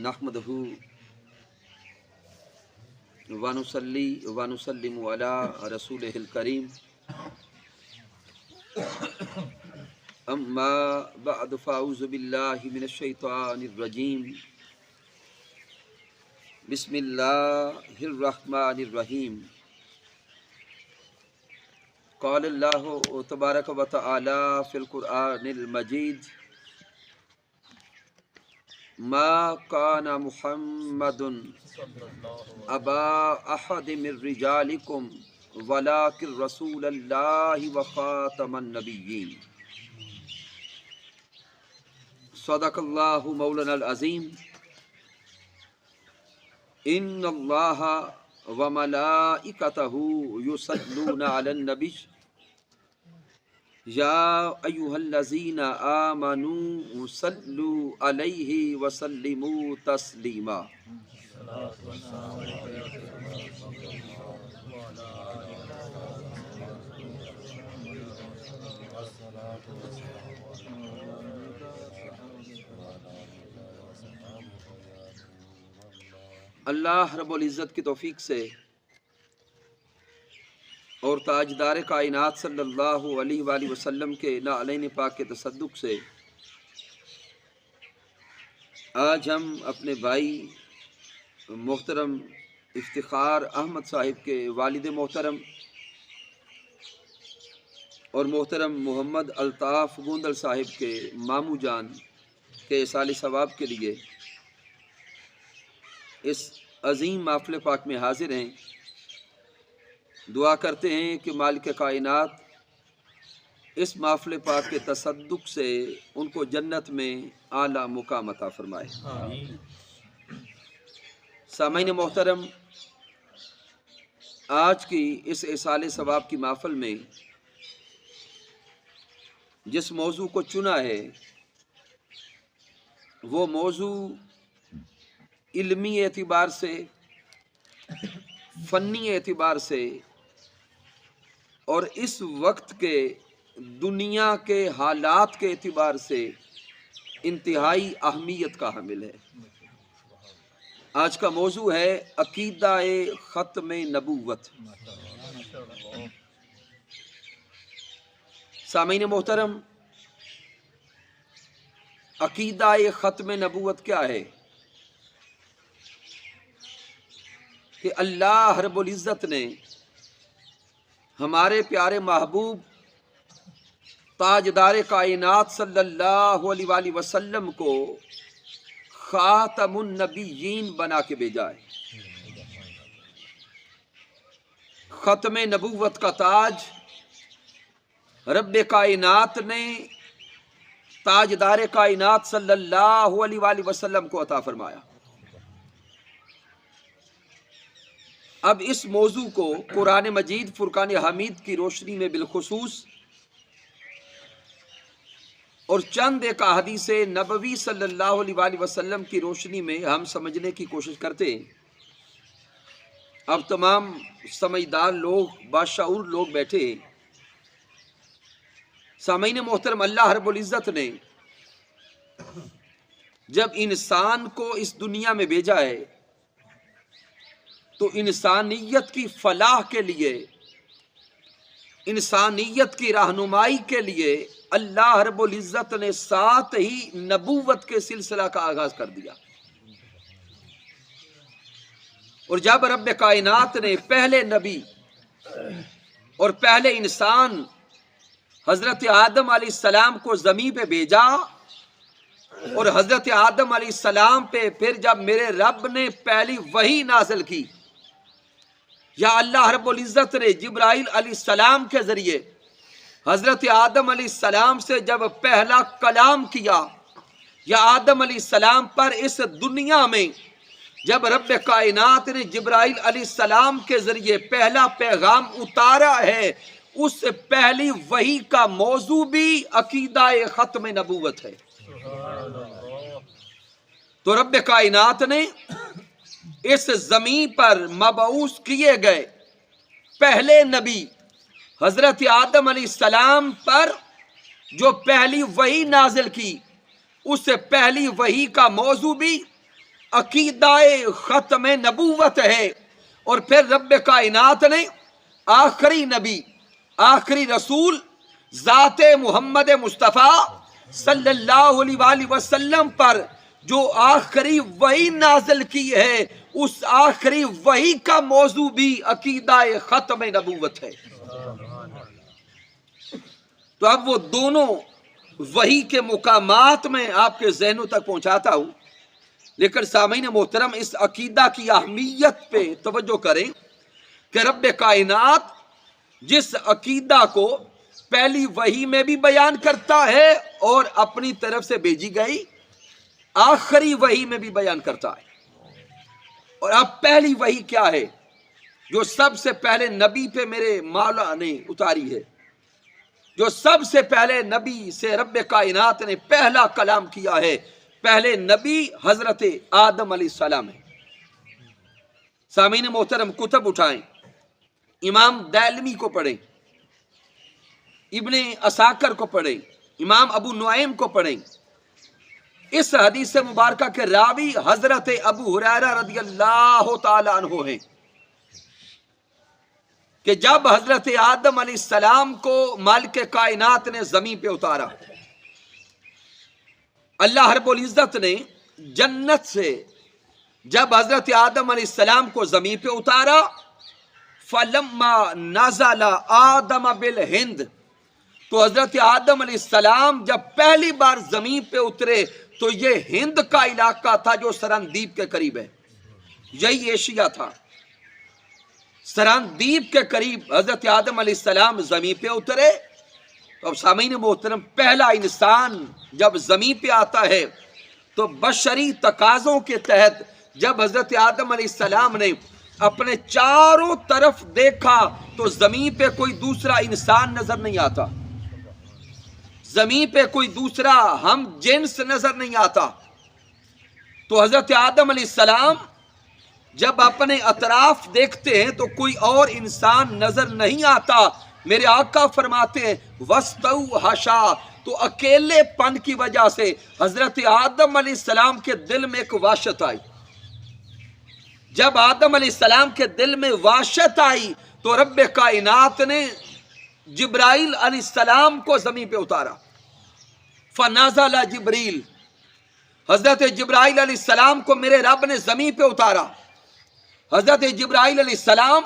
نحمدہ ونصلی ونسلم علی رسولہ الکریم اما بعد فاعوذ باللہ من الشیطان الرجیم بسم اللہ الرحمن الرحیم قال اللہ تبارک و تعالی فی القرآن المجید ما کان محمد ابا احد من رجالکم ولکن رسول اللہ وخاتم النبیین صدق اللہ مولانا العظیم ان اللہ وملائکتہ یصلون علی النبی یا ایھا الذین آمنوا صلوا علیہ وسلموا تسلیما۔ اللہ رب العزت کی توفیق سے اور تاجدار کائنات صلی اللہ علیہ وآلہ وسلم کے نعلین پاک کے تصدق سے آج ہم اپنے بھائی محترم افتخار احمد صاحب کے والد محترم اور محترم محمد الطاف گوندل صاحب کے ماموں جان کے اصال ثواب کے لیے اس عظیم محفل پاک میں حاضر ہیں۔ دعا کرتے ہیں کہ مالک کائنات اس محفل پاک کے تصدق سے ان کو جنت میں اعلیٰ مقام عطا فرمائے۔ سامعین محترم، آج کی اس اصال ثواب کی محفل میں جس موضوع کو چنا ہے وہ موضوع علمی اعتبار سے، فنی اعتبار سے اور اس وقت کے دنیا کے حالات کے اعتبار سے انتہائی اہمیت کا حامل ہے۔ آج کا موضوع ہے عقیدہ ختم نبوت۔ سامعین محترم، عقیدہ ختم نبوت کیا ہے؟ کہ اللہ رب العزت نے ہمارے پیارے محبوب تاجدار کائنات صلی اللہ علیہ وآلہ وسلم کو خاتم النبیین بنا کے بھیجا ہے۔ ختم نبوت کا تاج رب کائنات نے تاجدار کائنات صلی اللہ علیہ وآلہ وسلم کو عطا فرمایا۔ اب اس موضوع کو قرآن مجید فرقان حمید کی روشنی میں بالخصوص اور چند ایک احادیث نبوی صلی اللہ علیہ وآلہ وسلم کی روشنی میں ہم سمجھنے کی کوشش کرتے ہیں۔ اب تمام سمجھدار لوگ، باشعور لوگ بیٹھے ہیں۔ سامعین محترم، اللہ رب العزت نے جب انسان کو اس دنیا میں بھیجا ہے تو انسانیت کی فلاح کے لیے، انسانیت کی رہنمائی کے لیے اللہ رب العزت نے ساتھ ہی نبوت کے سلسلہ کا آغاز کر دیا۔ اور جب رب کائنات نے پہلے نبی اور پہلے انسان حضرت آدم علیہ السلام کو زمین پہ بھیجا اور حضرت آدم علیہ السلام پہ پھر جب میرے رب نے پہلی وحی نازل کی، یا اللہ رب العزت نے جبرائیل علیہ السلام کے ذریعے حضرت آدم علیہ السلام سے جب پہلا کلام کیا، یا آدم علیہ السلام پر اس دنیا میں جب رب کائنات نے جبرائیل علیہ السلام کے ذریعے پہلا پیغام اتارا ہے، اس سے پہلی وحی کا موضوع بھی عقیدہ ختم نبوت ہے۔ تو رب کائنات نے اس زمین پر مبعوث کیے گئے پہلے نبی حضرت آدم علیہ السلام پر جو پہلی وحی نازل کی، اس سے پہلی وحی کا موضوع بھی عقیدہ ختم نبوت ہے، اور پھر رب کائنات نے آخری نبی، آخری رسول ذات محمد مصطفیٰ صلی اللہ علیہ وآلہ وسلم پر جو آخری وحی نازل کی ہے، اس آخری وحی کا موضوع بھی عقیدہ ختم نبوت ہے۔ تو اب وہ دونوں وحی کے مقامات میں آپ کے ذہنوں تک پہنچاتا ہوں، لیکن سامعین محترم اس عقیدہ کی اہمیت پہ توجہ کریں کہ رب کائنات جس عقیدہ کو پہلی وحی میں بھی بیان کرتا ہے اور اپنی طرف سے بھیجی گئی آخری وحی میں بھی بیان کرتا ہے۔ اور اب پہلی وحی کیا ہے جو سب سے پہلے نبی پہ میرے مولا نے اتاری ہے، جو سب سے پہلے نبی سے رب کائنات نے پہلا کلام کیا ہے، پہلے نبی حضرت آدم علیہ السلام ہے۔ سامعین محترم کتب اٹھائیں، امام دالمی کو پڑھیں، ابن عساکر کو پڑھیں، امام ابو نعیم کو پڑھیں۔ اس حدیث مبارکہ کے راوی حضرت ابو ہریرہ رضی اللہ تعالی عنہ ہیں کہ جب حضرت آدم علیہ السلام کو مالک کائنات نے زمین پہ اتارا، اللہ رب العزت نے جنت سے جب حضرت آدم علیہ السلام کو زمین پہ اتارا، فَلَمَّا نَزَلَ آدَمَ بِالْهِنْدِ، تو حضرت آدم علیہ السلام جب پہلی بار زمین پہ اترے تو یہ ہند کا علاقہ تھا جو سرندیپ کے قریب ہے، یہی ایشیا تھا۔ سرندیپ کے قریب حضرت آدم علیہ السلام زمین پہ اترے۔ تو اب سامعین محترم پہلا انسان جب زمین پہ آتا ہے تو بشری تقاضوں کے تحت جب حضرت آدم علیہ السلام نے اپنے چاروں طرف دیکھا تو زمین پہ کوئی دوسرا انسان نظر نہیں آتا، زمین پہ کوئی دوسرا ہم جنس نظر نہیں آتا۔ تو حضرت آدم علیہ السلام جب اپنے اطراف دیکھتے ہیں تو کوئی اور انسان نظر نہیں آتا۔ میرے آقا فرماتے ہیں وَاسْتَوْحَشَا، تو اکیلے پن کی وجہ سے حضرت آدم علیہ السلام کے دل میں ایک وحشت آئی۔ جب آدم علیہ السلام کے دل میں وحشت آئی تو رب کائنات نے جبرائیل علیہ السلام کو زمین پہ اتارا۔ فَنَزَلَ جبریل، حضرت جبرائیل علیہ السلام کو میرے رب نے زمین پہ اتارا۔ حضرت جبرائیل علیہ السلام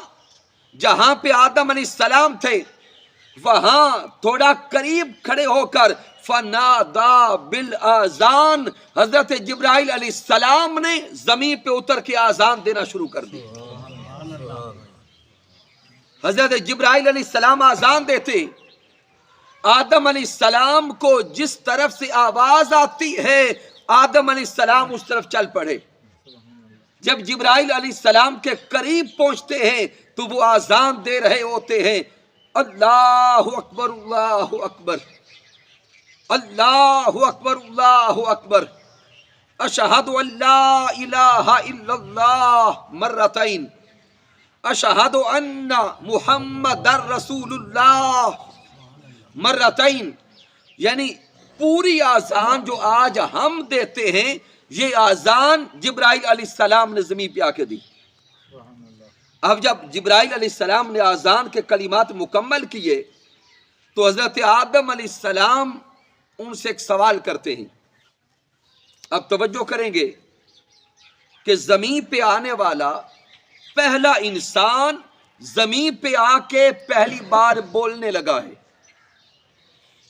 جہاں پہ آدم علیہ السلام تھے وہاں تھوڑا قریب کھڑے ہو کر فَنَادَا بِالْآذَانِ، حضرت جبرائیل علیہ السلام نے زمین پہ اتر کے آذان دینا شروع کر دی۔ حضرت جبرائیل علیہ السلام آذان دیتے، آدم علیہ السلام کو جس طرف سے آواز آتی ہے آدم علیہ السلام اس طرف چل پڑے۔ جب جبرائیل علیہ السلام کے قریب پہنچتے ہیں تو وہ آذان دے رہے ہوتے ہیں، اللہ اکبر اللہ اکبر، اللہ اکبر اللہ اکبر، اشہد ان لا الہ الا اللہ مرتین، اشہد ان محمد رسول اللہ مرتین۔ یعنی پوری آذان جو آج ہم دیتے ہیں یہ آذان جبرائیل علیہ السلام نے زمین پہ آ کے دی۔ اب جب جبرائیل علیہ السلام نے آذان کے کلمات مکمل کیے تو حضرت آدم علیہ السلام ان سے ایک سوال کرتے ہیں۔ اب توجہ کریں گے کہ زمین پہ آنے والا پہلا انسان زمین پہ آ کے پہلی بار بولنے لگا ہے۔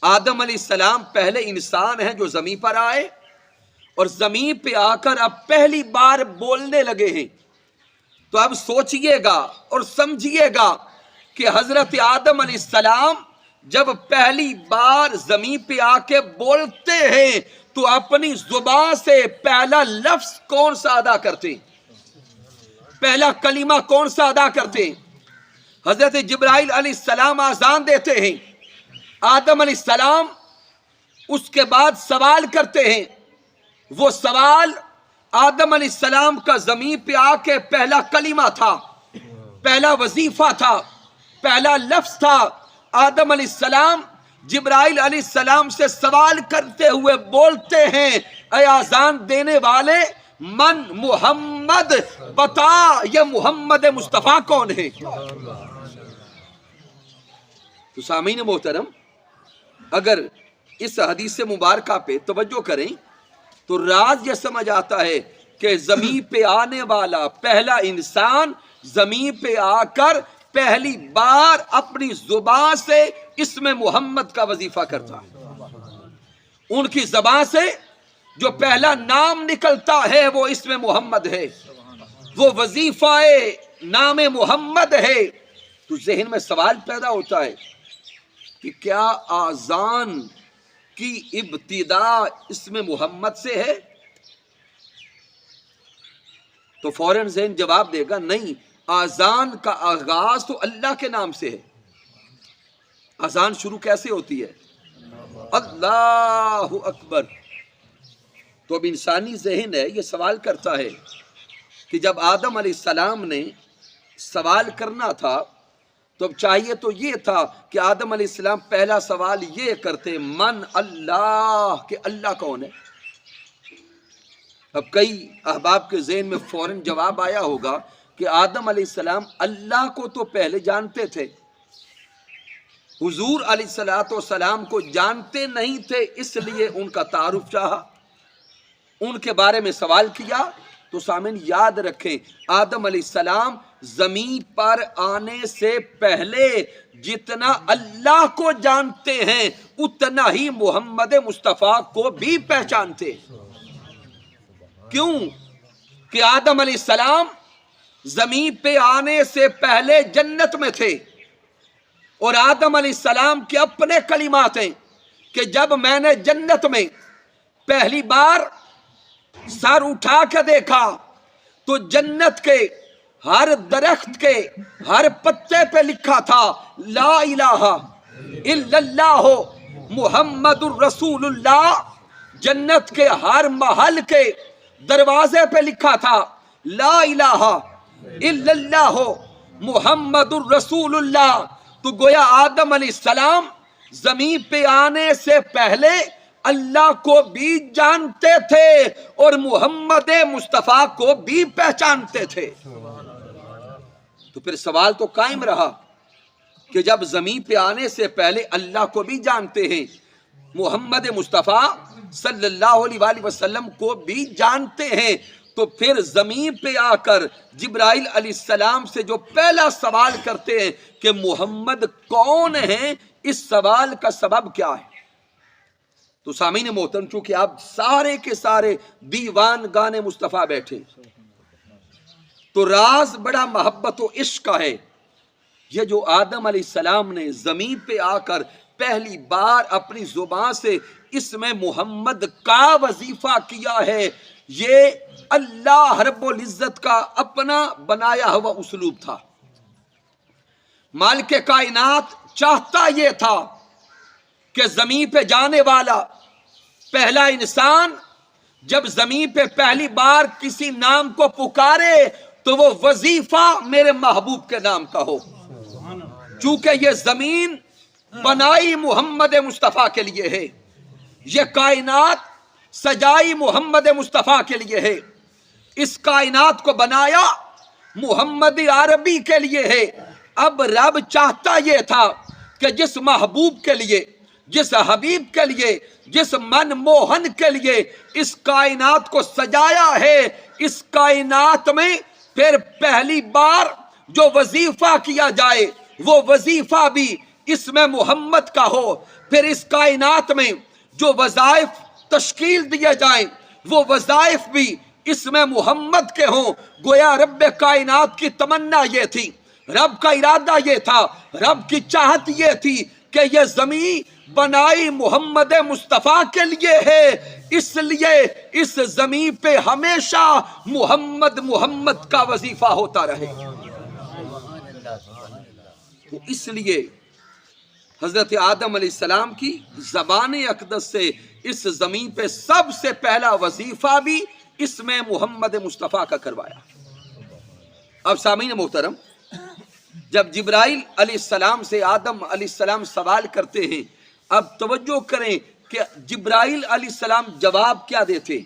آدم علیہ السلام پہلے انسان ہیں جو زمین پر آئے اور زمین پہ آ کر اب پہلی بار بولنے لگے ہیں۔ تو اب سوچئے گا اور سمجھئے گا کہ حضرت آدم علیہ السلام جب پہلی بار زمین پہ آ کے بولتے ہیں تو اپنی زبان سے پہلا لفظ کون سا ادا کرتے ہیں، پہلا کلمہ کون سا ادا کرتے ہیں؟ حضرت جبرائیل علیہ السلام آذان دیتے ہیں، آدم علیہ السلام اس کے بعد سوال کرتے ہیں۔ وہ سوال آدم علیہ السلام کا زمین پہ آ کے پہلا کلمہ تھا، پہلا وظیفہ تھا، پہلا لفظ تھا۔ آدم علیہ السلام جبرائیل علیہ السلام سے سوال کرتے ہوئے بولتے ہیں، اے آذان دینے والے، من محمد، بتا یہ محمد مصطفیٰ کون ہے؟ تو سامعین محترم، اگر اس حدیث مبارکہ پہ توجہ کریں تو راز یہ سمجھ آتا ہے کہ زمین پہ آنے والا پہلا انسان زمین پہ آ کر پہلی بار اپنی زبان سے اسم محمد کا وظیفہ کرتا ہے۔ ان کی زبان سے جو پہلا نام نکلتا ہے وہ اسم محمد ہے، وہ وظیفہ نام محمد ہے۔ تو ذہن میں سوال پیدا ہوتا ہے کہ کیا آذان کی ابتدا اسم محمد سے ہے؟ تو فوراً ذہن جواب دے گا نہیں، آذان کا آغاز تو اللہ کے نام سے ہے۔ آذان شروع کیسے ہوتی ہے؟ اللہ اکبر۔ تو اب انسانی ذہن ہے یہ سوال کرتا ہے کہ جب آدم علیہ السلام نے سوال کرنا تھا تو اب چاہیے تو یہ تھا کہ آدم علیہ السلام پہلا سوال یہ کرتے من اللہ، کہ اللہ کون ہے؟ اب کئی احباب کے ذہن میں فوراً جواب آیا ہوگا کہ آدم علیہ السلام اللہ کو تو پہلے جانتے تھے، حضور علیہ السلام کو جانتے نہیں تھے، اس لیے ان کا تعارف چاہا، ان کے بارے میں سوال کیا۔ تو سامعین یاد رکھیں، آدم علیہ السلام زمین پر آنے سے پہلے جتنا اللہ کو جانتے ہیں اتنا ہی محمد مصطفیٰ کو بھی پہچانتے۔ کیوں کہ آدم علیہ السلام زمین پہ آنے سے پہلے جنت میں تھے، اور آدم علیہ السلام کے اپنے کلمات ہیں کہ جب میں نے جنت میں پہلی بار سر اٹھا کے دیکھا تو جنت کے ہر درخت کے ہر پتے پہ لکھا تھا لا الہ الا اللہ محمد الرسول اللہ۔ جنت کے ہر محل کے دروازے پہ لکھا تھا لا الہ الا اللہ محمد الرسول اللہ۔ تو گویا آدم علیہ السلام زمین پہ آنے سے پہلے اللہ کو بھی جانتے تھے اور محمد مصطفیٰ کو بھی پہچانتے تھے۔ تو پھر سوال تو قائم رہا کہ جب زمین پہ آنے سے پہلے اللہ کو بھی جانتے ہیں، محمد مصطفیٰ صلی اللہ علیہ وآلہ وسلم کو بھی جانتے ہیں، تو پھر زمین پہ آ کر جبرائیل علیہ السلام سے جو پہلا سوال کرتے ہیں کہ محمد کون ہیں، اس سوال کا سبب کیا ہے؟ تو سامعین محترم، چونکہ آپ سارے کے سارے دیوان گانے مصطفیٰ بیٹھے، تو راز بڑا محبت و عشق کا ہے۔ یہ جو آدم علیہ السلام نے زمین پہ آ کر پہلی بار اپنی زبان سے اسم محمد کا وظیفہ کیا ہے، یہ اللہ رب العزت کا اپنا بنایا ہوا اسلوب تھا۔ مالک کائنات چاہتا یہ تھا کہ زمین پہ جانے والا پہلا انسان جب زمین پہ پہلی بار کسی نام کو پکارے تو وہ وظیفہ میرے محبوب کے نام کا ہو، چونکہ یہ زمین بنائی محمد مصطفیٰ کے لیے ہے، یہ کائنات سجائی محمد مصطفیٰ کے لیے ہے، اس کائنات کو بنایا محمد عربی کے لیے ہے۔ اب رب چاہتا یہ تھا کہ جس محبوب کے لیے، جس حبیب کے لیے، جس من موہن کے لیے اس کائنات کو سجایا ہے، اس کائنات میں پھر پہلی بار جو وظیفہ کیا جائے وہ وظیفہ بھی اسم محمد کا ہو، پھر اس کائنات میں جو وظائف تشکیل دیے جائیں وہ وظائف بھی اسم محمد کے ہوں۔ گویا رب کائنات کی تمنا یہ تھی، رب کا ارادہ یہ تھا، رب کی چاہت یہ تھی کہ یہ زمین بنائی محمد مصطفیٰ کے لیے ہے، اس لیے اس زمین پہ ہمیشہ محمد محمد کا وظیفہ ہوتا رہے۔ تو اس لیے حضرت آدم علیہ السلام کی زبان اقدس سے اس زمین پہ سب سے پہلا وظیفہ بھی اسم محمد مصطفیٰ کا کروایا۔ اب سامعین محترم، جب جبرائیل علیہ السلام سے آدم علیہ السلام سوال کرتے ہیں، اب توجہ کریں کہ جبرائیل علیہ السلام جواب کیا دیتے؟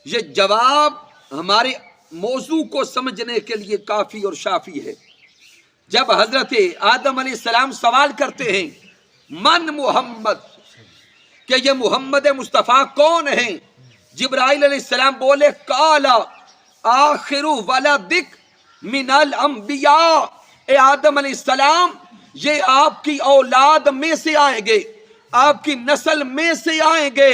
یہ جواب ہمارے موضوع کو سمجھنے کے لیے کافی اور شافی ہے۔ جب حضرت آدم علیہ السلام سوال کرتے ہیں من محمد، کہ یہ محمد مصطفیٰ کون ہیں، جبرائیل علیہ السلام بولے کالا آخر ولدک من الانبیاء، اے آدم علیہ السلام یہ آپ کی اولاد میں سے آئیں گے، آپ کی نسل میں سے آئیں گے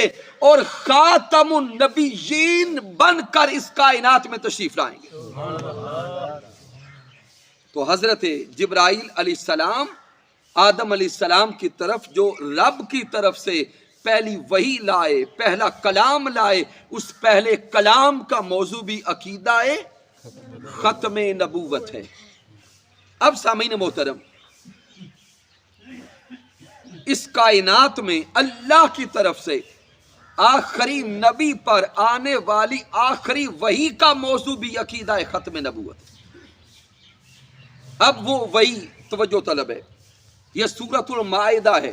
اور خاتم النبیین بن کر اس کائنات میں تشریف لائیں گے۔ تو حضرت جبرائیل علیہ السلام آدم علیہ السلام کی طرف جو رب کی طرف سے پہلی وحی لائے، پہلا کلام لائے، اس پہلے کلام کا موضوع بھی عقیدہ ختم نبوت ہے۔ اب سامعین محترم، اس کائنات میں اللہ کی طرف سے آخری نبی پر آنے والی آخری وحی کا موضوع بھی عقیدہ ختم نبوت ہے۔ اب وہ وحی توجہ طلب ہے، یہ سورۃ المائدہ ہے،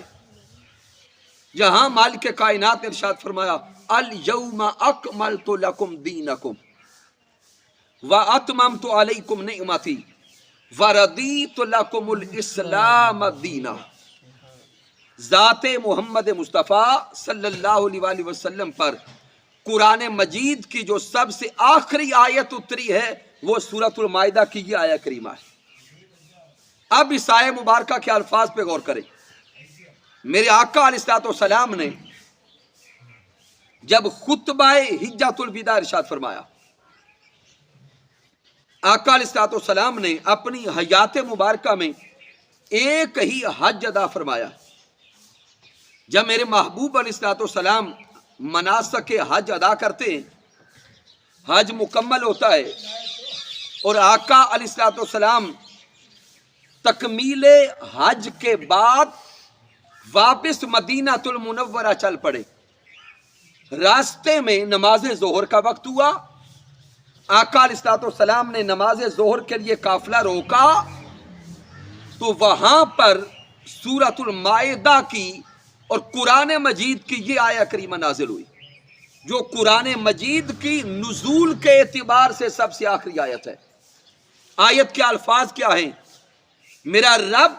جہاں مالک کائنات نے ارشاد فرمایا الیوم اکملت لکم دینکم واتممت علیکم نعمتی وردیت لکم الاسلام دینا۔ ذات محمد مصطفیٰ صلی اللہ علیہ وآلہ وسلم پر قرآن مجید کی جو سب سے آخری آیت اتری ہے وہ سورۃ المائدہ کی یہ آیت کریمہ ہے۔ اب اس آیت مبارکہ کے الفاظ پہ غور کریں۔ میرے آقا علیہ السلام نے جب خطبہ حجۃ الوداع ارشاد فرمایا، آقا علیہ السلام نے اپنی حیات مبارکہ میں ایک ہی حج ادا فرمایا۔ جب میرے محبوب علیہ السلام مناسک حج ادا کرتے ہیں، حج مکمل ہوتا ہے اور آقا علیہ السلام تکمیل حج کے بعد واپس مدینہ المنورہ چل پڑے۔ راستے میں نماز ظہر کا وقت ہوا، آقا علیہ السلام نے نماز ظہر کے لیے قافلہ روکا تو وہاں پر سورۃ المائدہ کی اور قرآن مجید کی یہ آیت کریمہ نازل ہوئی، جو قرآن مجید کی نزول کے اعتبار سے سب سے آخری آیت ہے۔ آیت کے الفاظ کیا ہیں؟ میرا رب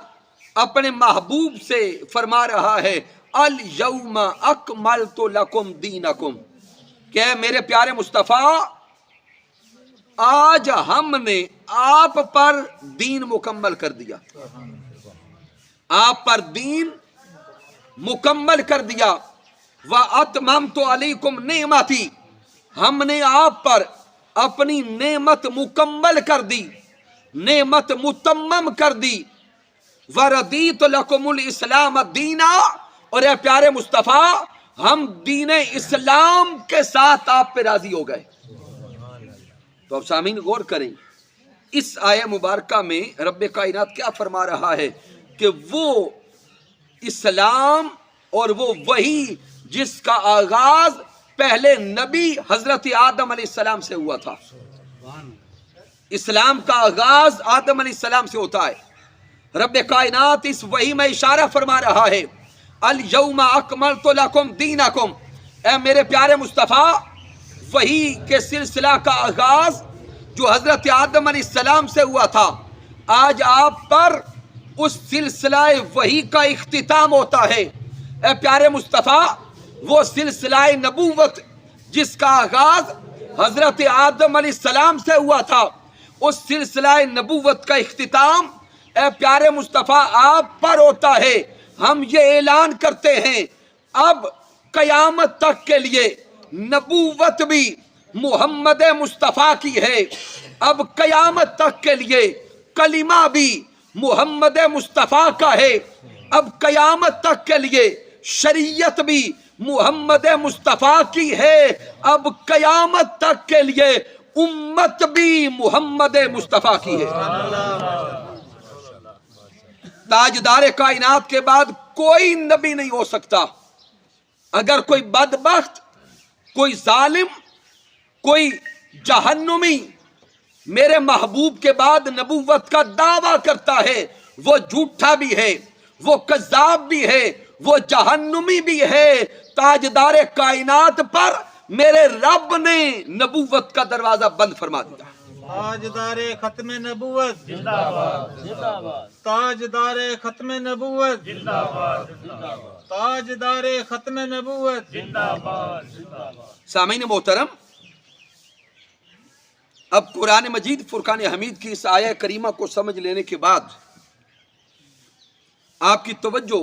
اپنے محبوب سے فرما رہا ہے الیوم اکملت لکم دینکم، کہ میرے پیارے مصطفیٰ آج ہم نے آپ پر دین مکمل کر دیا، آپ پر دین مکمل کر دیا۔ وَأَتْمَمْتُ عَلَيْكُمْ نِعْمَتِي، ہم نے آپ پر اپنی نعمت مکمل کر دی، نعمت متمم کر دی۔ وَرَضِيتُ لَكُمُ الْإِسْلَامَ دِينًا، اور اے پیارے مصطفیٰ ہم دین اسلام کے ساتھ آپ پہ راضی ہو گئے۔ تو اب سامعین غور کریں، اس آیہ مبارکہ میں رب کائنات کیا فرما رہا ہے کہ وہ اسلام اور وہ وحی جس کا آغاز پہلے نبی حضرت آدم علیہ السلام سے ہوا تھا، اسلام کا آغاز آدم علیہ السلام سے ہوتا ہے۔ رب کائنات اس وحی میں اشارہ فرما رہا ہے الیوم اکملت لکم دینکم، اے میرے پیارے مصطفیٰ وحی کے سلسلہ کا آغاز جو حضرت آدم علیہ السلام سے ہوا تھا، آج آپ پر اس سلسلہ وحی کا اختتام ہوتا ہے۔ اے پیارے مصطفیٰ وہ سلسلہ نبوت جس کا آغاز حضرت آدم علیہ السلام سے ہوا تھا، اس سلسلہ نبوت کا اختتام اے پیارے مصطفیٰ آپ پر ہوتا ہے۔ ہم یہ اعلان کرتے ہیں اب قیامت تک کے لیے نبوت بھی محمد مصطفیٰ کی ہے، اب قیامت تک کے لیے کلمہ بھی محمد مصطفیٰ کا ہے، اب قیامت تک کے لیے شریعت بھی محمد مصطفیٰ کی ہے، اب قیامت تک کے لیے امت بھی محمد مصطفیٰ کی ہے۔ تاجدار کائنات کے بعد کوئی نبی نہیں ہو سکتا۔ اگر کوئی بدبخت، کوئی ظالم، کوئی جہنمی میرے محبوب کے بعد نبوت کا دعویٰ کرتا ہے، وہ جھوٹا بھی ہے، وہ کذاب بھی ہے، وہ جہنمی بھی ہے۔ تاجدار کائنات پر میرے رب نے نبوت کا دروازہ بند فرما دیا۔ تاجدار ختم نبوت زندہ باد، تاجدار ختم نبوت زندہ باد، تاجدار ختم نبوت زندہ باد۔ سامعین محترم، اب قرآن مجید فرقان حمید کی اس آیہ کریمہ کو سمجھ لینے کے بعد آپ کی توجہ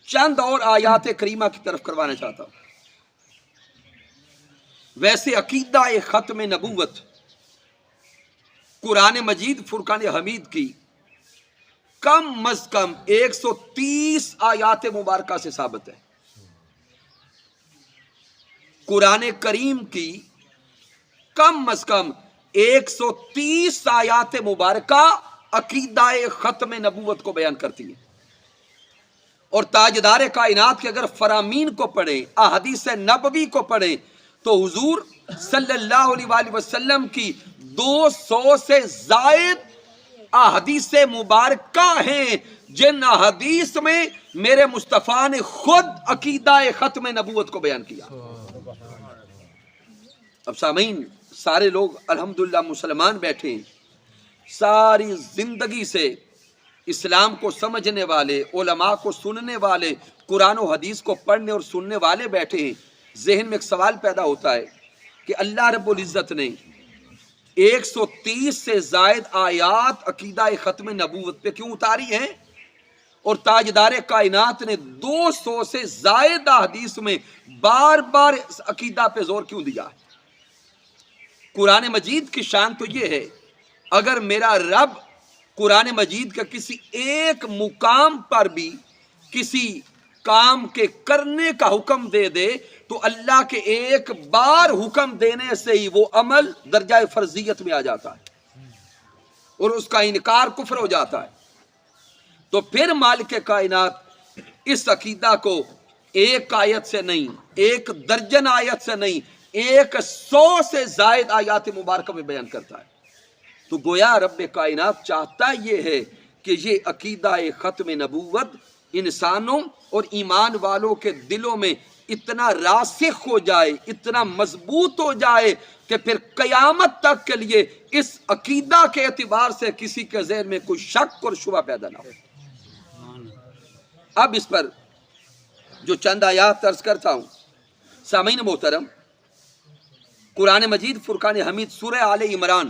چند اور آیات کریمہ کی طرف کروانا چاہتا ہوں۔ ویسے عقیدہ ختم نبوت قرآن مجید فرقان حمید کی کم از کم 130 آیات مبارکہ سے ثابت ہے۔ قرآن کریم کی کم از کم 130 آیات مبارکہ عقیدہ ختم نبوت کو بیان کرتی ہیں، اور تاجدار کائنات کے اگر فرامین کو پڑھیں، احادیث نبوی کو پڑھیں، تو حضور صلی اللہ علیہ وآلہ وسلم کی 200 سے زائد احادیث مبارکہ ہیں جن احادیث میں میرے مصطفیٰ نے خود عقیدہ ختم نبوت کو بیان کیا۔ اب سامعین، سارے لوگ الحمدللہ مسلمان بیٹھے ہیں، ساری زندگی سے اسلام کو سمجھنے والے، علماء کو سننے والے، قرآن و حدیث کو پڑھنے اور سننے والے بیٹھے ہیں۔ ذہن میں ایک سوال پیدا ہوتا ہے کہ اللہ رب العزت نے 130 سے زائد آیات عقیدہ ختم نبوت پہ کیوں اتاری ہیں، اور تاجدار کائنات نے 200 سے زائد احادیث میں بار بار اس عقیدہ پہ زور کیوں دیا ہے؟ قرآن مجید کی شان تو یہ ہے، اگر میرا رب قرآن مجید کا کسی ایک مقام پر بھی کسی کام کے کرنے کا حکم دے دے تو اللہ کے ایک بار حکم دینے سے ہی وہ عمل درجہ فرضیت میں آ جاتا ہے اور اس کا انکار کفر ہو جاتا ہے۔ تو پھر مالک کائنات اس عقیدہ کو ایک آیت سے نہیں، ایک درجن آیت سے نہیں، 100 سے زائد آیات مبارکہ میں بیان کرتا ہے۔ تو گویا رب کائنات چاہتا یہ ہے کہ یہ عقیدہ ختم نبوت انسانوں اور ایمان والوں کے دلوں میں اتنا راسخ ہو جائے، اتنا مضبوط ہو جائے کہ پھر قیامت تک کے لیے اس عقیدہ کے اعتبار سے کسی کے ذہن میں کوئی شک اور شبہ پیدا نہ ہو۔ اب اس پر جو چند آیات عرض کرتا ہوں، سامعین محترم، قرآن مجید فرقان حمید سورہ آل عمران،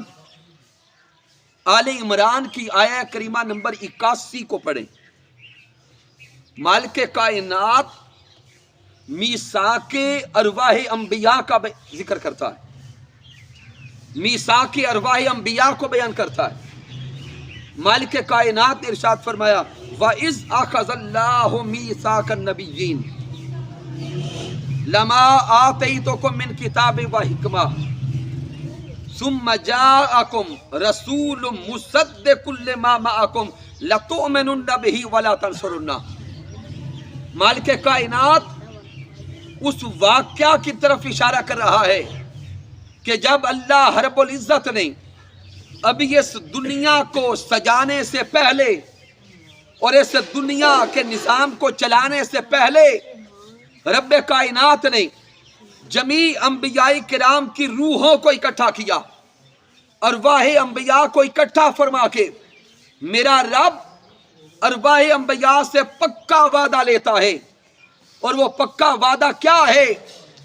آل عمران کی آیہ کریمہ نمبر 81 کو پڑھیں۔ مالک کائنات میثاق ارواح انبیاء کا ذکر کرتا ہے، میثاق ارواح انبیاء کو بیان کرتا ہے۔ مالک کائنات نے ارشاد فرمایا وَإِذْ أَخَذَ اللَّهُ مِيثَاقَ النَّبِيِّينَ لَمَا آتَيْتُكُم مِّن كِتَابٍ وَحِكْمَةٍ ثُمَّ جَاءَكُمْ رَسُولٌ مُصَدِّقٌ لِّمَا مَعَكُمْ لَتُؤْمِنُنَّ بِهِ وَلَا تَنصُرُنَّهُ۔ مالک کائنات اس واقعہ کی طرف اشارہ کر رہا ہے کہ جب اللہ رب العزت نے ابھی اس دنیا کو سجانے سے پہلے اور اس دنیا کے نظام کو چلانے سے پہلے رب کائنات نے جمیع انبیاء کرام کی روحوں کو اکٹھا کیا، ارواح انبیاء کو اکٹھا فرما کے میرا رب ارواح انبیاء سے پکا وعدہ لیتا ہے، اور وہ پکا وعدہ کیا ہے؟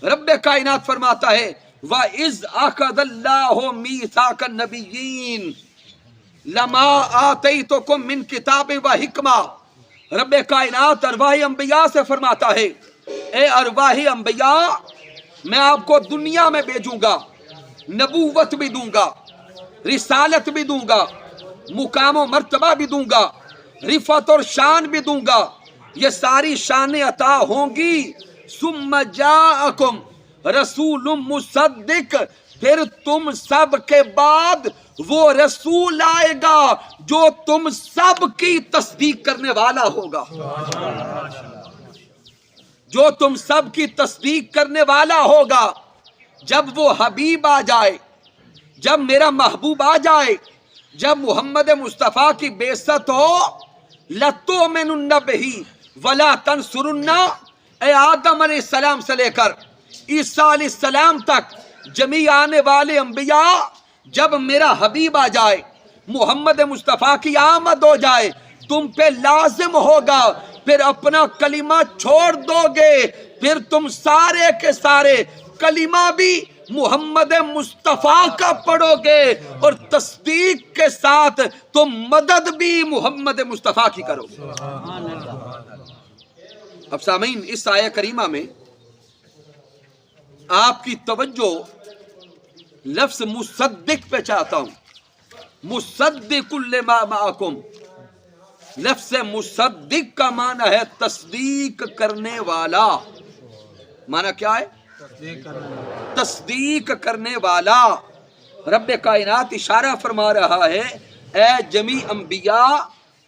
رب کائنات فرماتا ہے وَإِذْ أَخَذَ اللَّهُ مِيثَاقَ النَّبِيِّينَ لَمَا آتَيْتُكُم مِّن كِتَابٍ وَحِكْمَةٍ۔ رب کائنات ارواح انبیاء سے فرماتا ہے اے ارواح انبیاء، میں آپ کو دنیا میں بھیجوں گا، نبوت بھی دوں گا، رسالت بھی دوں گا، مقام و مرتبہ بھی دوں گا، رفعت اور شان بھی دوں گا، یہ ساری شانیں عطا ہوں گی۔ ثم جاءکم رسول مصدق، پھر تم سب کے بعد وہ رسول آئے گا جو تم سب کی تصدیق کرنے والا ہوگا، جو تم سب کی تصدیق کرنے والا ہوگا۔ جب وہ حبیب آ جائے، جب میرا محبوب آ جائے، جب محمد مصطفیٰ کی بعثت ہو، لَتُؤْمِنُنَّ بِهِ وَلَا تَنْصُرُنَّ، اے آدم علیہ السلام سے لے کر عیسیٰ علیہ السلام تک جمیع آنے والے انبیاء، جب میرا حبیب آ جائے، محمد مصطفیٰ کی آمد ہو جائے، تم پہ لازم ہوگا، پھر اپنا کلمہ چھوڑ دو گے، پھر تم سارے کے سارے کلمہ بھی محمد مصطفیٰ کا پڑھو گے، اور تصدیق کے ساتھ تم مدد بھی محمد مصطفیٰ کی کرو گے۔ اب سامعین، اس آیہ کریمہ میں آپ کی توجہ لفظ مصدق پہ چاہتا ہوں۔ مصدق لما معکم، لفظ مصدق کا معنی ہے تصدیق کرنے والا۔ معنی کیا ہے؟ تصدیق کرنے والا۔ رب کائنات اشارہ فرما رہا ہے، اے جمیع انبیاء،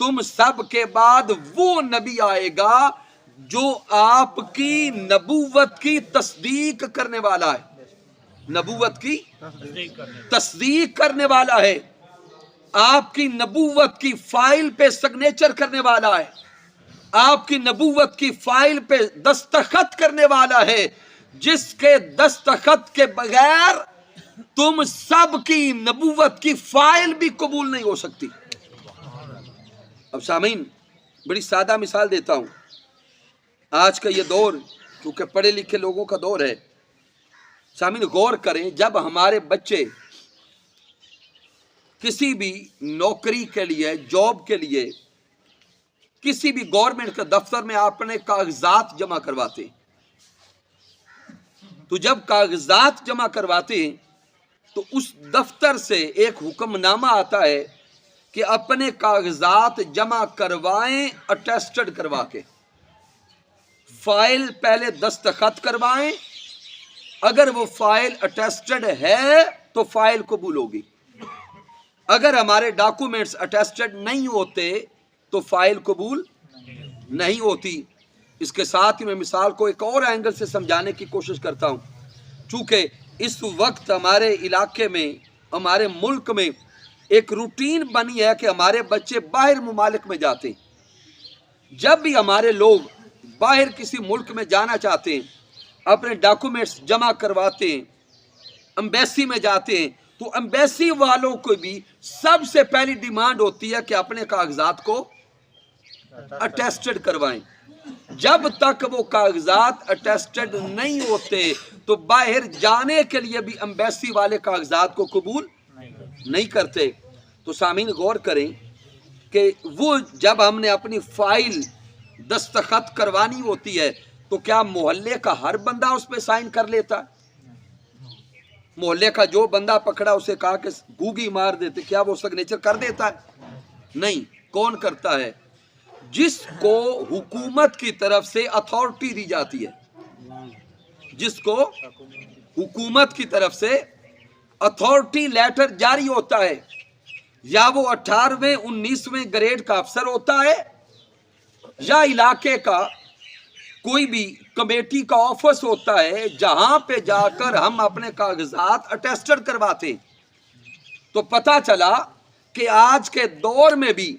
تم سب کے بعد وہ نبی آئے گا جو آپ کی نبوت کی تصدیق کرنے والا ہے۔ نبوت کی تصدیق کرنے والا ہے، آپ کی نبوت کی فائل پہ سگنیچر کرنے والا ہے، آپ کی نبوت کی فائل پہ دستخط کرنے والا ہے، جس کے دستخط کے بغیر تم سب کی نبوت کی فائل بھی قبول نہیں ہو سکتی۔ اب سامعین، بڑی سادہ مثال دیتا ہوں۔ آج کا یہ دور کیونکہ پڑھے لکھے لوگوں کا دور ہے، سامعین غور کریں، جب ہمارے بچے کسی بھی نوکری کے لیے، جاب کے لیے، کسی بھی گورنمنٹ کے دفتر میں اپنے کاغذات جمع کرواتے ہیں، تو جب کاغذات جمع کرواتے ہیں تو اس دفتر سے ایک حکم نامہ آتا ہے کہ اپنے کاغذات جمع کروائیں اٹیسٹڈ کروا کے، فائل پہلے دستخط کروائیں، اگر وہ فائل اٹیسٹڈ ہے تو فائل قبول ہوگی، اگر ہمارے ڈاکومنٹس اٹیسٹڈ نہیں ہوتے تو فائل قبول نہیں ہوتی۔ اس کے ساتھ ہی میں مثال کو ایک اور اینگل سے سمجھانے کی کوشش کرتا ہوں۔ چونکہ اس وقت ہمارے علاقے میں، ہمارے ملک میں ایک روٹین بنی ہے کہ ہمارے بچے باہر ممالک میں جاتے ہیں۔ جب بھی ہمارے لوگ باہر کسی ملک میں جانا چاہتے ہیں، اپنے ڈاکومنٹس جمع کرواتے ہیں، امبیسی میں جاتے ہیں، تو امبیسی والوں کو بھی سب سے پہلی ڈیمانڈ ہوتی ہے کہ اپنے کاغذات کو اٹیسٹڈ کروائیں۔ جب تک وہ کاغذات اٹیسٹڈ نہیں ہوتے تو باہر جانے کے لیے بھی امبیسی والے کاغذات کو قبول نہیں کرتے۔ تو سامعین غور کریں کہ وہ جب ہم نے اپنی فائل دستخط کروانی ہوتی ہے تو کیا محلے کا ہر بندہ اس پہ سائن کر لیتا ہے؟ محلے کا جو بندہ پکڑا اسے کہا کہ گوگی مار دیتے، کیا وہ سگنیچر کر دیتا ہے؟ نہیں۔ کون کرتا ہے؟ جس کو حکومت کی طرف سے اتھارٹی دی جاتی ہے، جس کو حکومت کی طرف سے اتھارٹی لیٹر جاری ہوتا ہے، یا وہ 18ویں 19ویں گریڈ کا افسر ہوتا ہے، یا علاقے کا کوئی بھی کمیٹی کا آفس ہوتا ہے جہاں پہ جا کر ہم اپنے کاغذات اٹیسٹڈ کرواتے ہیں۔ تو پتہ چلا کہ آج کے دور میں بھی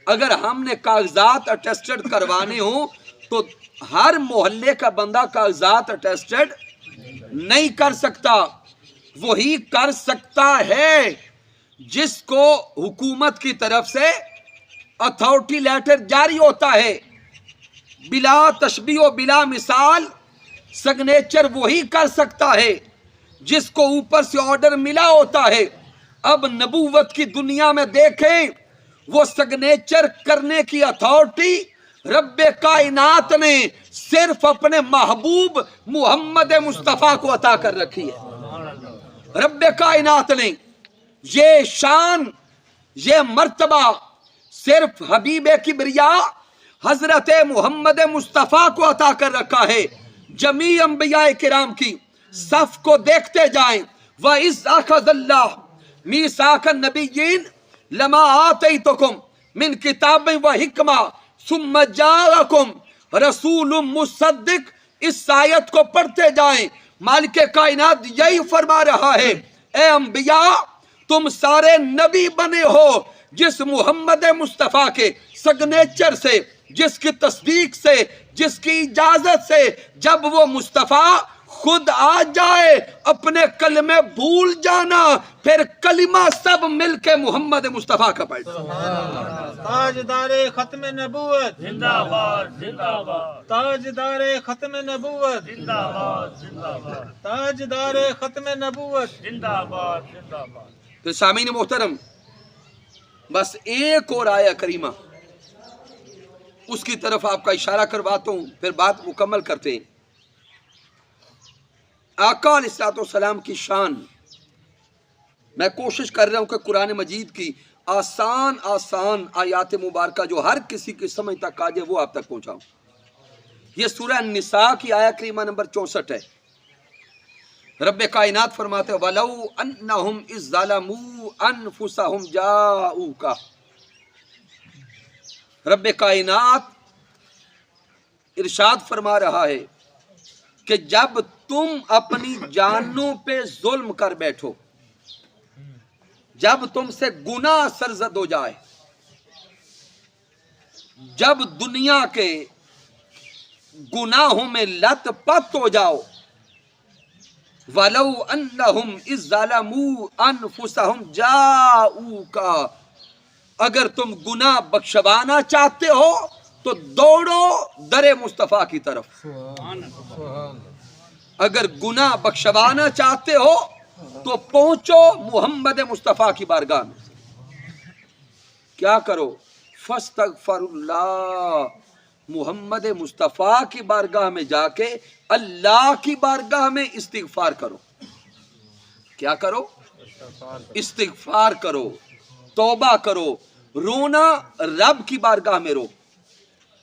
اگر ہم نے کاغذات اٹیسٹڈ کروانے ہوں تو ہر محلے کا بندہ کاغذات اٹیسٹڈ نہیں کر سکتا۔ وہی کر سکتا ہے جس کو حکومت کی طرف سے اتھارٹی لیٹر جاری ہوتا ہے، بلا تشبیہ و بلا مثال۔ سگنیچر وہی کر سکتا ہے جس کو اوپر سے آرڈر ملا ہوتا ہے۔ اب نبوت کی دنیا میں دیکھیں، وہ سگنیچر کرنے کی اتھارٹی رب کائنات نے صرف اپنے محبوب محمد مصطفیٰ کو عطا کر رکھی ہے۔ رب کائنات نے یہ شان، یہ مرتبہ صرف حبیب کبریاء حضرت محمد مصطفیٰ کو عطا کر رکھا ہے۔ جمیع انبیاء کرام کی صف کو دیکھتے جائیں، وَإِذْ أَخَذَ اللَّهُ مِيثَاقَ النَّبِيِّينَ لَمَا آتَيْتُكُم مِّن كِتَابٍ وَحِکْمَةٍ ثُمَّ جَاءَكُم رَسُولٌ مُصَدِّقٌ۔ اس آیت کو پڑھتے جائیں، مالک کائنات یہی فرما رہا ہے، اے انبیاء تم سارے نبی بنے ہو جس محمد مصطفیٰ کے سگنیچر سے، جس کی تصدیق سے، جس کی اجازت سے جب وہ مصطفیٰ خود آ جائے اپنے کلمے بھول جانا، پھر کلمہ سب مل کے محمد مصطفیٰ کا پڑھنا۔ تاجدار ختم نبوت زندہ باد زندہ باد تاجدار ختم نبوت زندہ باد زندہ باد تاجدار ختم نبوت زندہ باد زندہ باد۔ پھر سامعین محترم، بس ایک اور آیا کریمہ، اس کی طرف آپ کا اشارہ کرواتا ہوں، پھر بات مکمل کرتے ہیں۔ آقا علیہ الصلوۃ والسلام کی شان، میں کوشش کر رہا ہوں کہ قرآن مجید کی آسان آسان آیات مبارکہ جو ہر کسی کی سمجھ تک آ جائے وہ آپ تک پہنچاؤں۔ یہ سورہ نساء کی آیہ کریمہ نمبر 64 ہے۔ رب کائنات فرماتے ہیں وَلَوْ أَنَّهُمْ إِذْ ظَلَمُوا أَنفُسَهُمْ جَاءُوكَ۔ رب کائنات ارشاد فرما رہا ہے کہ جب تم اپنی جانوں پہ ظلم کر بیٹھو، جب تم سے گناہ سرزد ہو جائے، جب دنیا کے گناہوں میں لت پت ہو جاؤ، وَلَوْ أَنَّهُمْ إِذْ ظَلَمُوا أَنفُسَهُمْ جَاءُوكَ، اگر تم گناہ بخشوانا چاہتے ہو تو دوڑو در مصطفیٰ کی طرف۔ اگر گناہ بخشوانا چاہتے ہو تو پہنچو محمد مصطفیٰ کی بارگاہ میں۔ کیا کرو؟ فاستغفر اللہ، محمد مصطفیٰ کی بارگاہ میں جا کے اللہ کی بارگاہ میں استغفار کرو۔ کیا کرو؟ استغفار کرو، توبہ کرو، رونا رب کی بارگاہ میں رو۔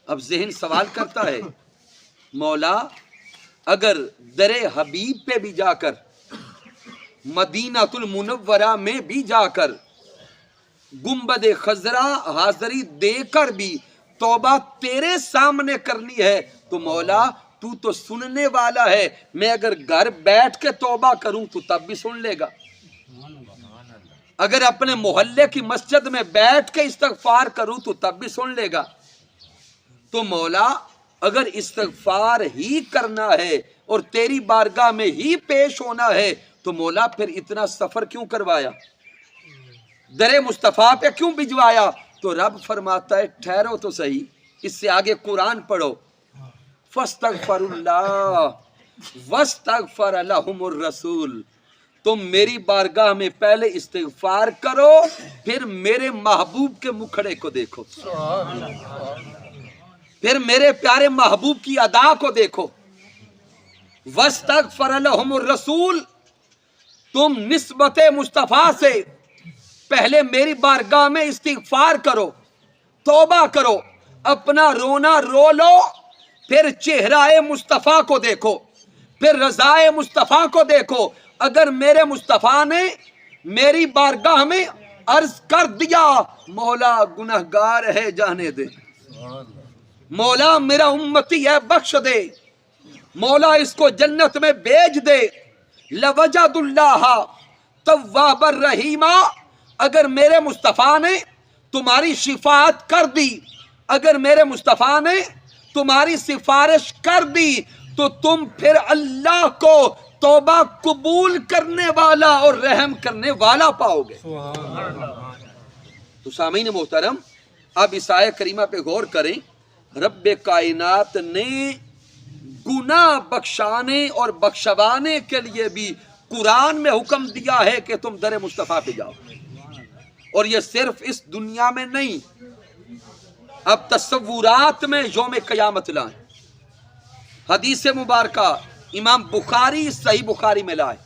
اب ذہن سوال کرتا ہے مولا اگر در حبیب پہ بھی جا کر، مدینہ المنورہ میں بھی جا کر گنبد خضرا حاضری دے کر بھی توبہ تیرے سامنے کرنی ہے تو مولا تو تو سننے والا ہے، میں اگر گھر بیٹھ کے توبہ کروں تو تب بھی سن لے گا، اگر اپنے محلے کی مسجد میں بیٹھ کے استغفار کروں تو تب بھی سن لے گا۔ تو مولا اگر استغفار ہی کرنا ہے اور تیری بارگاہ میں ہی پیش ہونا ہے تو مولا پھر اتنا سفر کیوں کروایا، در مصطفیٰ پہ کیوں بھجوایا؟ تو رب فرماتا ہے ٹھہرو تو صحیح، اس سے آگے قرآن پڑھو، فاستغفر اللہ واستغفر لهم الرسول، تم میری بارگاہ میں پہلے استغفار کرو پھر میرے محبوب کے مکھڑے کو دیکھو، پھر میرے پیارے محبوب کی ادا کو دیکھو۔ واستغفر لهم الرسول، تم نسبت مصطفیٰ سے پہلے میری بارگاہ میں استغفار کرو، توبہ کرو، اپنا رونا رو لو، پھر چہرہ مصطفیٰ کو دیکھو، پھر رضائے مصطفیٰ کو دیکھو۔ اگر میرے مصطفیٰ نے میری بارگاہ میں عرض کر دیا مولا گنہگار ہے جانے دے، مولا میرا امتی ہے بخش دے، مولا اس کو جنت میں بھیج دے، لوجد اللہ تواب الرحیم، اگر میرے مصطفیٰ نے تمہاری شفاعت کر دی، اگر میرے مصطفیٰ نے تمہاری سفارش کر دی تو تم پھر اللہ کو توبہ قبول کرنے والا اور رحم کرنے والا پاؤ گے۔ تو سامعین محترم اب اس آیہ کریمہ پہ غور کریں، رب کائنات نے گناہ بخشانے اور بخشوانے کے لیے بھی قرآن میں حکم دیا ہے کہ تم در مصطفیٰ پہ جاؤ، اور یہ صرف اس دنیا میں نہیں، اب تصورات میں یوم قیامت لائیں۔ حدیث مبارکہ امام بخاری صحیح بخاری میں لائے،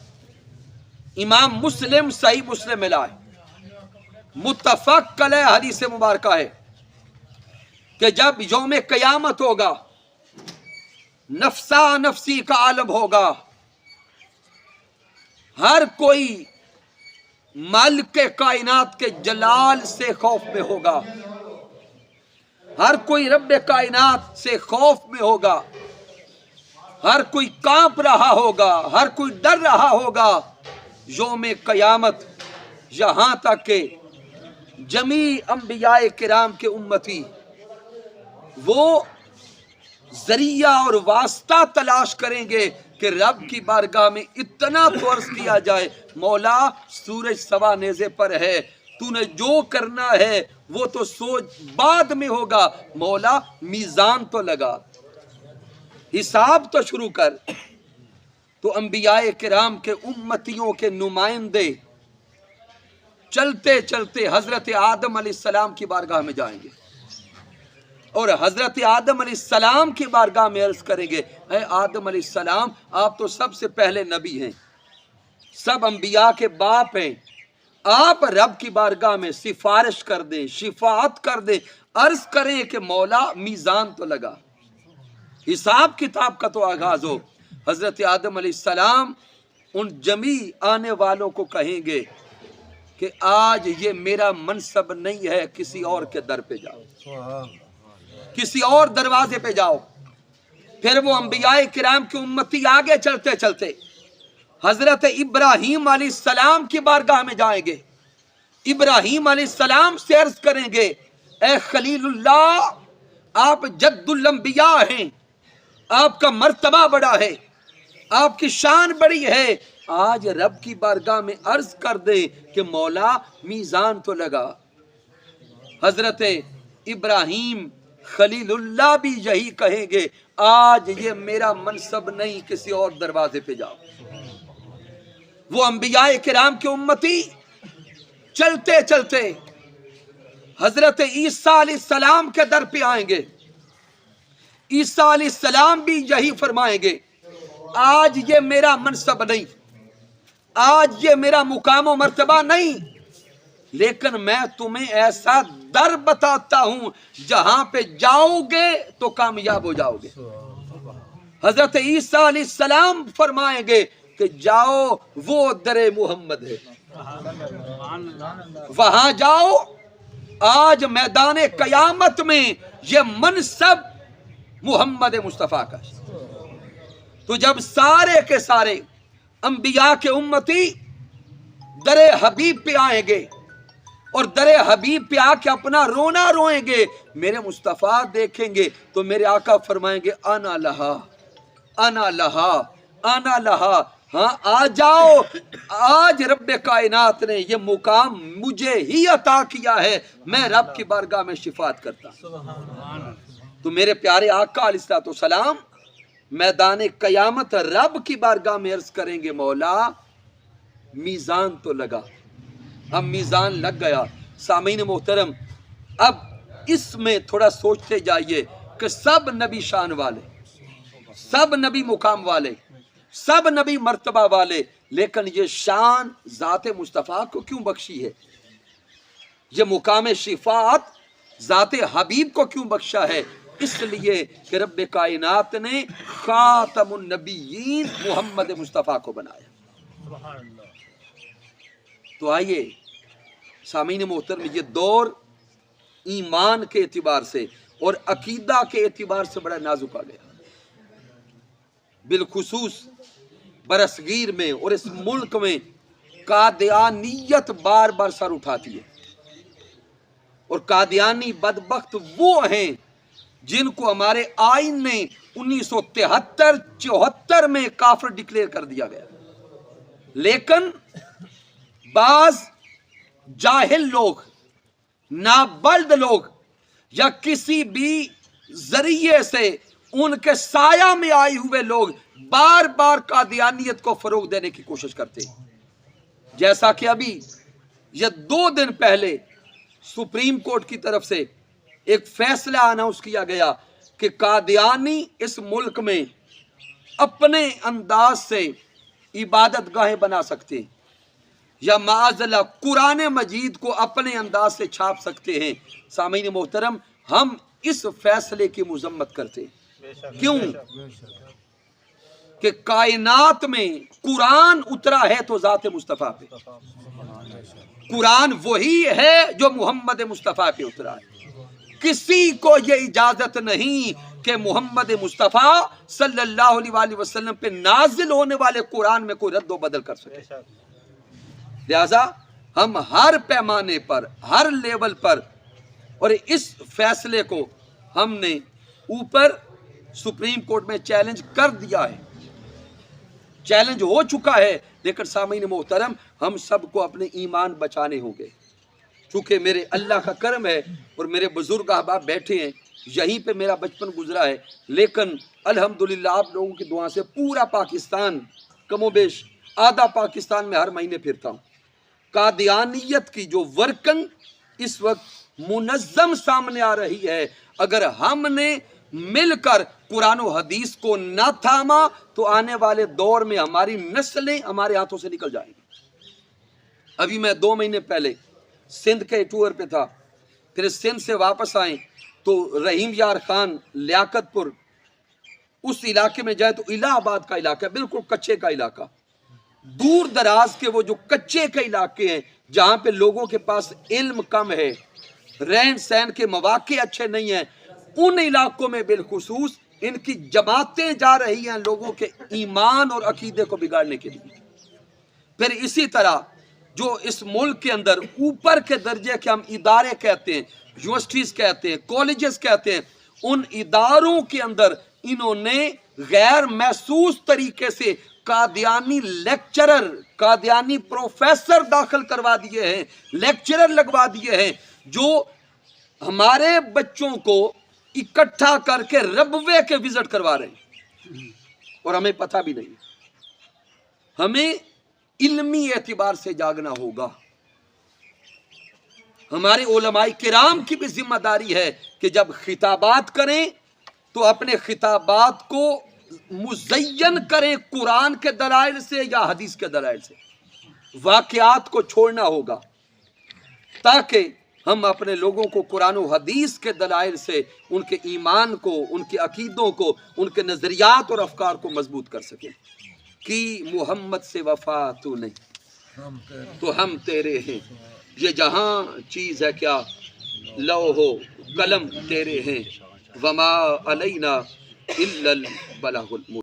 امام مسلم صحیح مسلم میں لائے، متفق علیہ حدیث مبارکہ ہے کہ جب یوم قیامت ہوگا، نفسا نفسی کا عالم ہوگا، ہر کوئی مالک کائنات کے جلال سے خوف میں ہوگا، ہر کوئی رب کائنات سے خوف میں ہوگا، ہر کوئی کانپ رہا ہوگا، ہر کوئی ڈر رہا ہوگا۔ یوم قیامت یہاں تک کہ جمیع انبیاء کرام کے امتی وہ ذریعہ اور واسطہ تلاش کریں گے کہ رب کی بارگاہ میں اتنا تو عرض کیا جائے مولا سورج سوا نیزے پر ہے، تو نے جو کرنا ہے وہ تو سوچ بعد میں ہوگا، مولا میزان تو لگا، حساب تو شروع کر۔ تو انبیاء کرام کے امتیوں کے نمائندے چلتے چلتے حضرت آدم علیہ السلام کی بارگاہ میں جائیں گے اور حضرت آدم علیہ السلام کی بارگاہ میں عرض کریں گے، اے آدم علیہ السلام آپ تو سب سے پہلے نبی ہیں، سب انبیاء کے باپ ہیں، آپ رب کی بارگاہ میں سفارش کر دیں، شفاعت کر دیں، عرض کریں کہ مولا میزان تو لگا، حساب کتاب کا تو آغاز ہو۔ حضرت آدم علیہ السلام ان جمیع آنے والوں کو کہیں گے کہ آج یہ میرا منصب نہیں ہے، کسی اور کے در پہ جاؤ، کسی اور دروازے پہ جاؤ۔ پھر وہ انبیاء کرام کی امتی آگے چلتے چلتے حضرت ابراہیم علیہ السلام کی بارگاہ میں جائیں گے، ابراہیم علیہ السلام سے عرض کریں گے، اے خلیل اللہ آپ جد الانبیاء ہیں، آپ کا مرتبہ بڑا ہے، آپ کی شان بڑی ہے، آج رب کی بارگاہ میں عرض کر دے کہ مولا میزان تو لگا۔ حضرت ابراہیم خلیل اللہ بھی یہی کہیں گے، آج یہ میرا منصب نہیں، کسی اور دروازے پہ جاؤ۔ وہ انبیاء کرام کی امتی چلتے چلتے حضرت عیسیٰ علیہ السلام کے در پہ آئیں گے، عیسیٰ علیہ السلام بھی یہی فرمائیں گے، آج یہ میرا منصب نہیں، آج یہ میرا مقام و مرتبہ نہیں، لیکن میں تمہیں ایسا در بتاتا ہوں جہاں پہ جاؤ گے تو کامیاب ہو جاؤ گے۔ حضرت عیسیٰ علیہ السلام فرمائیں گے کہ جاؤ وہ در محمد ہے، وہاں جاؤ، آج میدان قیامت میں یہ منصب محمد مصطفیٰ کا ہے۔ تو جب سارے کے سارے انبیاء کے امتی در حبیب پہ آئیں گے اور در حبیب پہ آ کے اپنا رونا روئیں گے، میرے مصطفیٰ دیکھیں گے تو میرے آقا فرمائیں گے انا لہا انا لہا انا لہا، ہاں آ جاؤ، آج رب کائنات نے یہ مقام مجھے ہی عطا کیا ہے، میں رب کی بارگاہ میں شفاعت کرتا ہوں۔ تو میرے پیارے آقا علیہ السلام میدان قیامت رب کی بارگاہ میں عرض کریں گے، مولا میزان تو لگا۔ اب میزان لگ گیا۔ سامعین محترم، اب اس میں تھوڑا سوچتے جائیے کہ سب نبی شان والے، سب نبی مقام والے، سب نبی مرتبہ والے، لیکن یہ شان ذات مصطفیٰ کو کیوں بخشی ہے؟ یہ مقام شفاعت ذات حبیب کو کیوں بخشا ہے؟ اس لیے کہ رب کائنات نے خاتم النبیین محمد مصطفیٰ کو بنایا۔ تو آئیے سامعین محترم، یہ دور ایمان کے اعتبار سے اور عقیدہ کے اعتبار سے بڑا نازک آ گیا، بالخصوص برصغیر میں اور اس ملک میں قادیانیت بار بار سر اٹھاتی ہے، اور قادیانی بدبخت وہ ہیں جن کو ہمارے آئین نے 1973-74 میں کافر ڈکلیئر کر دیا گیا، لیکن بعض جاہل لوگ، نابلد لوگ، یا کسی بھی ذریعے سے ان کے سایہ میں آئے ہوئے لوگ بار بار قادیانیت کو فروغ دینے کی کوشش کرتے ہیں۔ جیسا کہ ابھی یہ 2 دن پہلے سپریم کورٹ کی طرف سے ایک فیصلہ اناؤنس کیا گیا کہ قادیانی اس ملک میں اپنے انداز سے عبادت گاہیں بنا سکتے ہیں، یا معاذ اللہ قرآن مجید کو اپنے انداز سے چھاپ سکتے ہیں۔ سامعین محترم، ہم اس فیصلے کی مذمت کرتے ہیں۔ کیوں؟ کہ کائنات میں قرآن اترا ہے تو ذات مصطفیٰ پہ، قرآن وہی ہے جو محمد مصطفیٰ پہ اترا ہے۔ کسی کو یہ اجازت نہیں کہ محمد مصطفیٰ صلی اللہ علیہ وآلہ وسلم پہ نازل ہونے والے قرآن میں کوئی رد و بدل کر سکے۔ لہذا ہم ہر پیمانے پر، ہر لیول پر، اور اس فیصلے کو ہم نے اوپر سپریم کورٹ میں چیلنج کر دیا ہے چیلنج ہو چکا ہے، لیکن سامعین محترم ہم سب کو اپنے ایمان بچانے ہوں گے۔ چونکہ میرے اللہ کا کرم ہے اور میرے بزرگ احباب بیٹھے ہیں، یہیں پہ میرا بچپن گزرا ہے، لیکن الحمدللہ آپ لوگوں کی دعا سے پورا پاکستان، کم و بیش آدھا پاکستان میں ہر مہینے پھرتا ہوں۔ قادیانیت کی جو ورکنگ اس وقت منظم سامنے آ رہی ہے، اگر ہم نے مل کر قرآن و حدیث کو نہ تھاما تو آنے والے دور میں ہماری نسلیں ہمارے ہاتھوں سے نکل جائیں گی۔ ابھی میں 2 مہینے پہلے سندھ کے ٹور پہ تھا، پھر سندھ سے واپس آئیں تو رحیم یار خان لیاقت پور اس علاقے میں جائے تو الہ آباد کا علاقہ ہے، بالکل کچے کا علاقہ، دور دراز کے وہ جو کچے کے علاقے ہیں جہاں پہ لوگوں کے پاس علم کم ہے، رہن سہن کے مواقع اچھے نہیں ہیں، ان علاقوں میں بالخصوص ان کی جماعتیں جا رہی ہیں لوگوں کے ایمان اور عقیدے کو بگاڑنے کے لیے۔ پھر اسی طرح جو اس ملک کے اندر اوپر کے درجے کے ہم ادارے کہتے ہیں، یونیورسٹیز کہتے ہیں، کالجز کہتے ہیں، ان اداروں کے اندر انہوں نے غیر محسوس طریقے سے قادیانی لیکچرر، قادیانی پروفیسر داخل کروا دیے ہیں، لیکچرر لگوا دیے ہیں، جو ہمارے بچوں کو اکٹھا کر کے ربوے کے وزٹ کروا رہے ہیں اور ہمیں پتہ بھی نہیں۔ ہمیں علمی اعتبار سے جاگنا ہوگا۔ ہمارے علماء کرام کی بھی ذمہ داری ہے کہ جب خطابات کریں تو اپنے خطابات کو مزین کریں قرآن کے دلائل سے یا حدیث کے دلائل سے، واقعات کو چھوڑنا ہوگا تاکہ ہم اپنے لوگوں کو قرآن و حدیث کے دلائل سے ان کے ایمان کو، ان کے عقیدوں کو، ان کے نظریات اور افکار کو مضبوط کر سکیں۔ کہ محمد سے وفا تو نہیں تو ہم تیرے ہیں، یہ جہاں چیز ہے کیا لوح و قلم تیرے ہیں، وما علینا الا البلاغ المبین۔